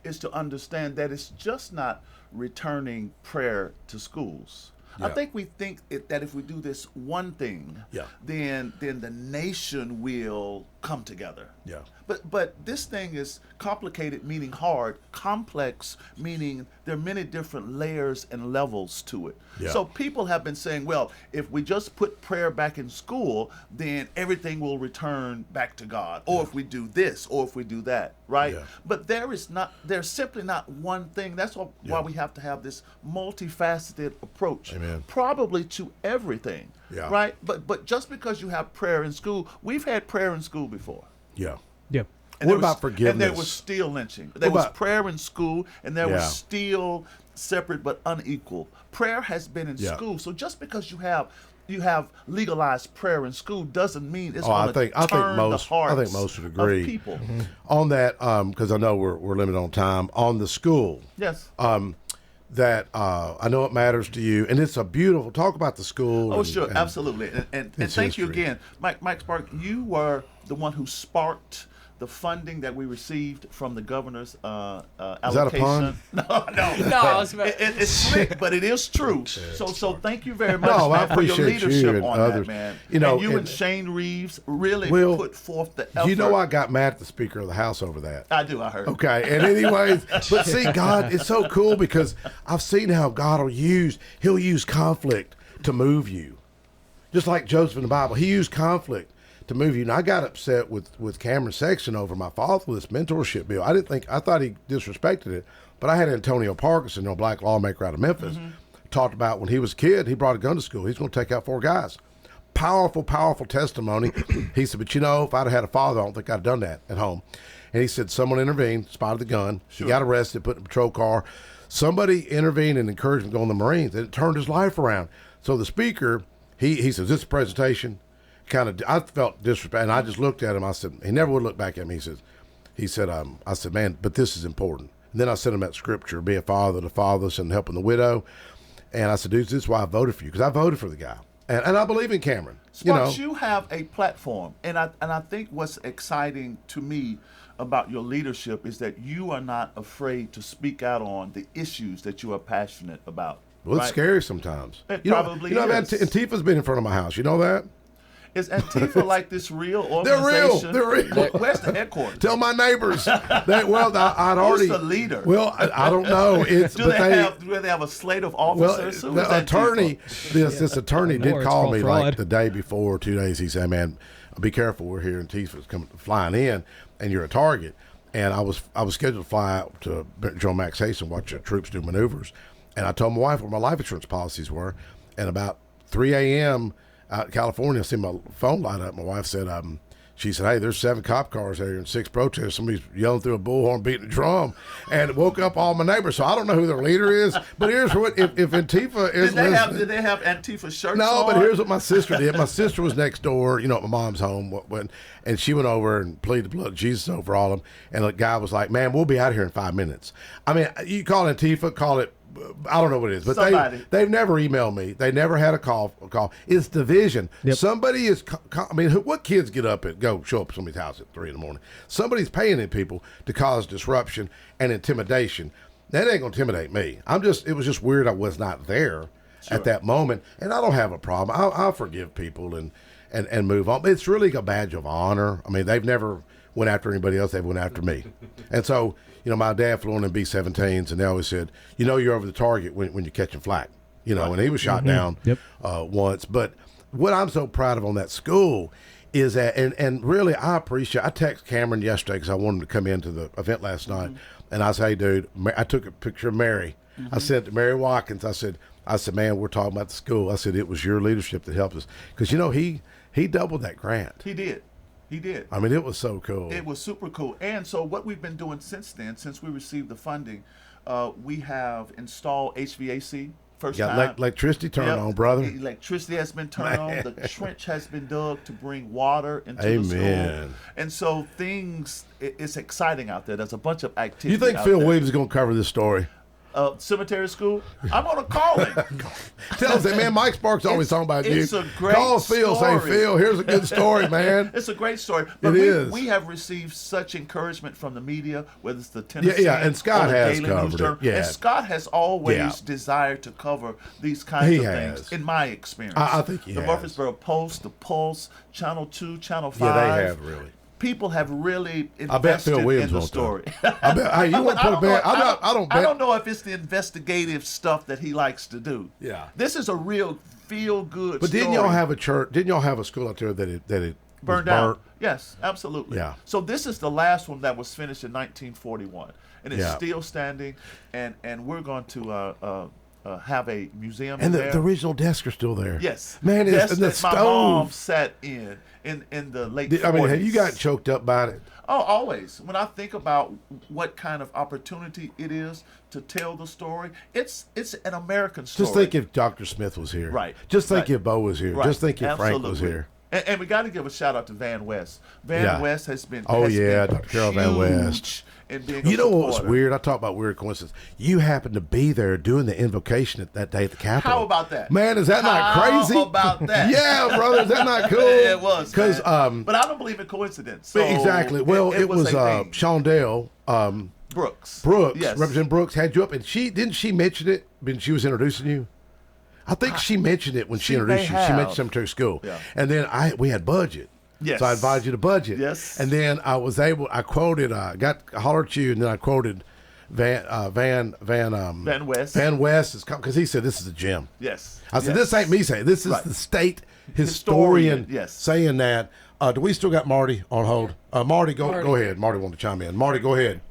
is to understand that it's just not returning prayer to schools. Yeah. I think we think that if we do this one thing, then the nation will come together. Yeah. But this thing is complicated, meaning hard, complex, meaning there are many different layers and levels to it. Yeah. So people have been saying, well, if we just put prayer back in school, then everything will return back to God. Or if we do this, or if we do that, right? Yeah. But there's simply not one thing. That's why we have to have this multifaceted approach. Amen. Probably to everything. Yeah. Right? But just because you have prayer in school, we've had prayer in school before. Yeah. Yep. And What about forgiveness? And there was still lynching. There was prayer in school, and there was still separate but unequal. Prayer has been in school. So just because you have legalized prayer in school doesn't mean it's going to turn the hearts I think most would agree of people. On that, because I know we're limited on time. On the school, Yes. that I know it matters to you, and it's a beautiful talk about the school. Oh, sure, absolutely, and thank you history. again, Mike Spark. You were the one who sparked the funding that we received from the governor's allocation. Is that a pun? No. It's slick, but it is true. So thank you very much, No, I man, for your appreciate you leadership and on others. that, man. And you Shane Reeves really put forth the effort. I got mad at the Speaker of the House over that. I do. I heard. Okay, and anyways, but see, God, it's so cool because I've seen how God he'll use conflict to move you. Just like Joseph in the Bible, he used conflict to move you. And I got upset with Cameron Sexton over my fatherless mentorship bill. I thought he disrespected it, but I had Antonio Parkinson, a black lawmaker out of Memphis, talked about when he was a kid, he brought a gun to school. He's going to take out 4 guys. Powerful testimony. He said, but if I'd have had a father, I don't think I'd have done that at home. And he said someone intervened, spotted the gun. He got arrested, put in a patrol car. Somebody intervened and encouraged him to go in the Marines, and it turned his life around. So the Speaker, he says, this presentation, I felt disrespect, and I just looked at him. I said, he never would look back at me. He said, I said, man, but this is important. And then I sent him that scripture, be a father to the fatherless and helping the widow. And I said, dude, this is why I voted for you, because I voted for the guy. And I believe in Cameron. Sparks, you have a platform, and I think what's exciting to me about your leadership is that you are not afraid to speak out on the issues that you are passionate about. Well, it's scary sometimes. It probably is. Antifa's been in front of my house. You know that? Is Antifa like this real organization? They're real. Where's the headquarters? Tell my neighbors. I'd already. Who's the leader? Well, I don't know. Do they have a slate of officers? Well, the attorney, this attorney did call me like the day before, 2 days. He said, "Man, be careful. We're here. Antifa's flying in, and you're a target." And I was scheduled to fly out to General Max Hayes and watch the troops do maneuvers. And I told my wife what my life insurance policies were. And about 3 a.m. out in California, I see my phone light up. My wife said, she said, hey, there's 7 cop cars there and 6 protesters. Somebody's yelling through a bullhorn, beating a drum, and it woke up all my neighbors. So I don't know who their leader is. But here's what, if Antifa is did they have Antifa shirts No, on? but here's what my sister did. My sister was next door, at my mom's home, and she went over and pleaded the blood of Jesus over all of them. And the guy was like, man, we'll be out of here in 5 minutes. I mean, you call it Antifa, call it I don't know what it is, but they've never emailed me. They never had a call. It's division. Yep. Somebody is. I mean, what kids get up and go show up at somebody's house at 3 a.m? Somebody's paying in people to cause disruption and intimidation. That ain't gonna intimidate me. It was just weird. I was not there at that moment, and I don't have a problem. I'll forgive people and move on. It's really a badge of honor. I mean, they've never went after anybody else. They went after me, and so. My dad flew on in B-17s, and they always said, you're over the target when you're catching flak. And he was shot down once. But what I'm so proud of on that school is that, and really I texted Cameron yesterday because I wanted him to come into the event last night, and I said, hey, dude, I took a picture of Mary. I sent it to Mary Watkins. I said, man, we're talking about the school. I said, it was your leadership that helped us. Because, he doubled that grant. He did. He did. I mean, it was so cool. It was super cool. And so what we've been doing since then, since we received the funding, we have installed HVAC first time. Electricity turned on, brother. Electricity has been turned on. The trench has been dug to bring water into the school. And so it's exciting out there. There's a bunch of activity. You think Phil Williams is going to cover this story? Cemetery school, I'm gonna call him. Tell him, say, man, Mike Sparks always talking about you. It's a great Call Phil, story. say, Phil, here's a good story, man. It's a great story. But we have received such encouragement from the media, whether it's the Tennessee and Scott or the has Daily covered News Journal. it. Yeah. And Scott has always desired to cover these kinds of things, in my experience. I think he has. The Murfreesboro Post, the Pulse, Channel 2, Channel 5. Yeah, they have really. People have really invested I bet Phil Williams in the story. I bet. Hey, you want to put a bet? I don't know if it's the investigative stuff that he likes to do. Yeah, this is a real feel-good. But didn't y'all have a church? Didn't y'all have a school out there that it burned out? Yes, absolutely. Yeah. So this is the last one that was finished in 1941, and it's still standing. And we're going to have a museum. And there. The original desks are still there. Yes, man. That's and the that stove. My mom sat in the late 40s. I mean, have you got choked up by it? Oh, always. When I think about what kind of opportunity it is to tell the story, it's an American story. Just think if Dr. Smith was here. Right. Just think if Bo was here. Right. Just think if Frank was here. And we got to give a shout out to Van West. Van West has been. Dr. Carol Van West. You know what was weird? I talk about weird coincidences. You happened to be there doing the invocation that day at the Capitol. How about that? Man, is that not crazy? How about that? Yeah, brother, is that not cool? It was. Because but I don't believe in coincidence. So exactly. Well, it was Shondell Brooks. Yes. Representative Brooks had you up, and didn't she mention it when she was introducing you? I think she mentioned it when she introduced you. She mentioned Cemetery School, and then we had budget. Yes. So I advised you to budget. Yes. And then I quoted, I hollered at you, and then I quoted Van West. Van West, because he said this is a gem. Yes. I said, this ain't me saying, this is the state historian saying that. Do we still got Marty on hold? Marty, go ahead. Marty wanted to chime in. Marty, go ahead.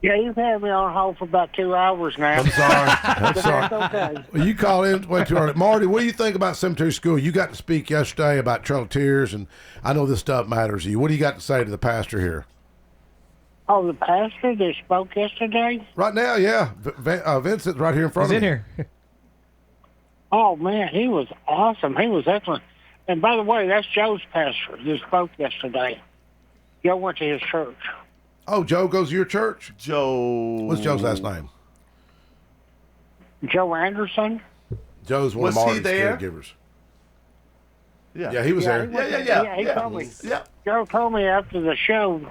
Yeah, you've had me on hold for about 2 hours now. I'm sorry. That's okay. Well, you call in way too early. Marty, what do you think about Cemetery School? You got to speak yesterday about Trail of Tears, and I know this stuff matters to you. What do you got to say to the pastor here? Oh, the pastor that spoke yesterday? Right now, yeah. Vincent's right here in front of me. He's in here. Oh, man, he was awesome. He was excellent. And by the way, that's Joe's pastor that spoke yesterday. Joe went to his church. Oh, Joe goes to your church? Joe. What's Joe's last name? Joe Anderson. Joe's one of Marty's caregivers. Yeah, he was there. Yeah, he told me. Yeah. Joe told me after the show,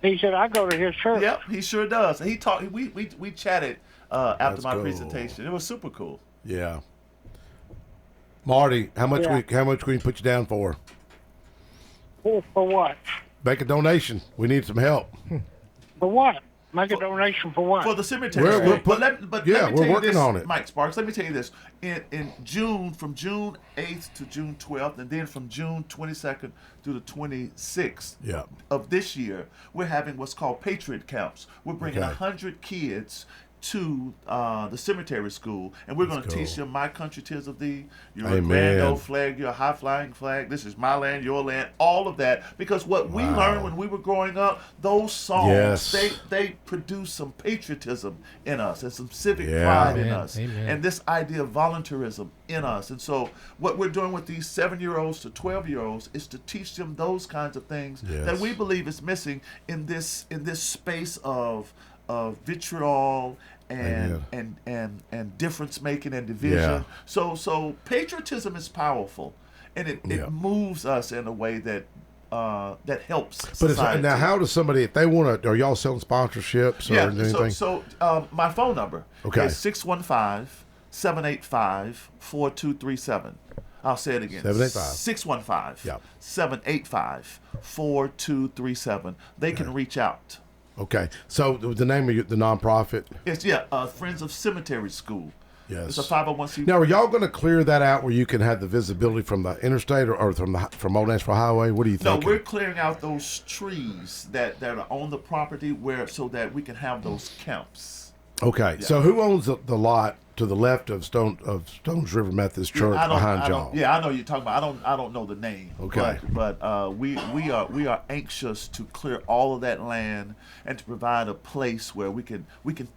he said, I go to his church. Yep, he sure does. He talked. We chatted after my cool. presentation. It was super cool. Yeah. Marty, how much can we put you down for? For what? Make a donation. We need some help. For what? Make a donation for what? For the cemetery. Let me we're working this, on it. Mike Sparks, let me tell you this. In June, from June 8th to June 12th, and then from June 22nd to the 26th of this year, we're having what's called Patriot Camps. We're bringing 100 kids to the cemetery school, and we're going to teach them My Country 'Tis of Thee, your grand old flag, your high flying flag, this is my land, your land, all of that. Because what we learned when we were growing up, those songs, they produce some patriotism in us and some civic pride in us, and this idea of volunteerism in us. And so what we're doing with these 7-year-olds to 12-year-olds is to teach them those kinds of things that we believe is missing in this space of vitriol and and difference making and division. Yeah. So patriotism is powerful, and it moves us in a way that that helps But society. now, how does somebody, if they want to, are y'all selling sponsorships or anything? So my phone number is 615-785-4237. I'll say it again. 615-785-4237. They can reach out. Okay. So the name of the nonprofit? It's Friends of Cemetery School. Yes. It's a 501c. Now, are y'all going to clear that out where you can have the visibility from the interstate or from Old Nashville Highway? What do you think? No, we're clearing out those trees that are on the property so that we can have those camps. Okay. Yeah. So who owns the lot to the left of Stones River Methodist Church behind y'all? Yeah, I know you're talking about. I don't know the name. Okay. But we are anxious to clear all of that land and to provide a place where we can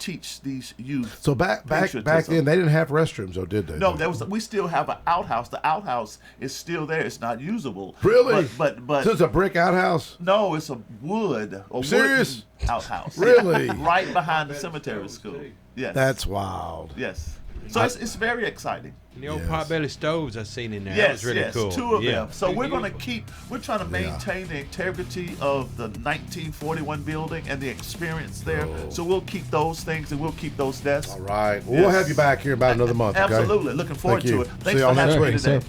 teach these youth. So back then they didn't have restrooms, though, did they? No, we still have an outhouse. The outhouse is still there. It's not usable. Really? But so it's a brick outhouse? No, it's a Serious? Outhouse. Really? Right behind the cemetery school. Yes. That's wild. Yes. So it's very exciting. And the old potbelly stoves I've seen in there. Yes, that was really cool. 2 of them. So we're trying to maintain the integrity of the 1941 building and the experience there. Oh. So we'll keep those things and we'll keep those desks. All right. Well, we'll have you back here about another month. Absolutely. Okay? Looking forward to it. Thanks See for y'all next having me week. today.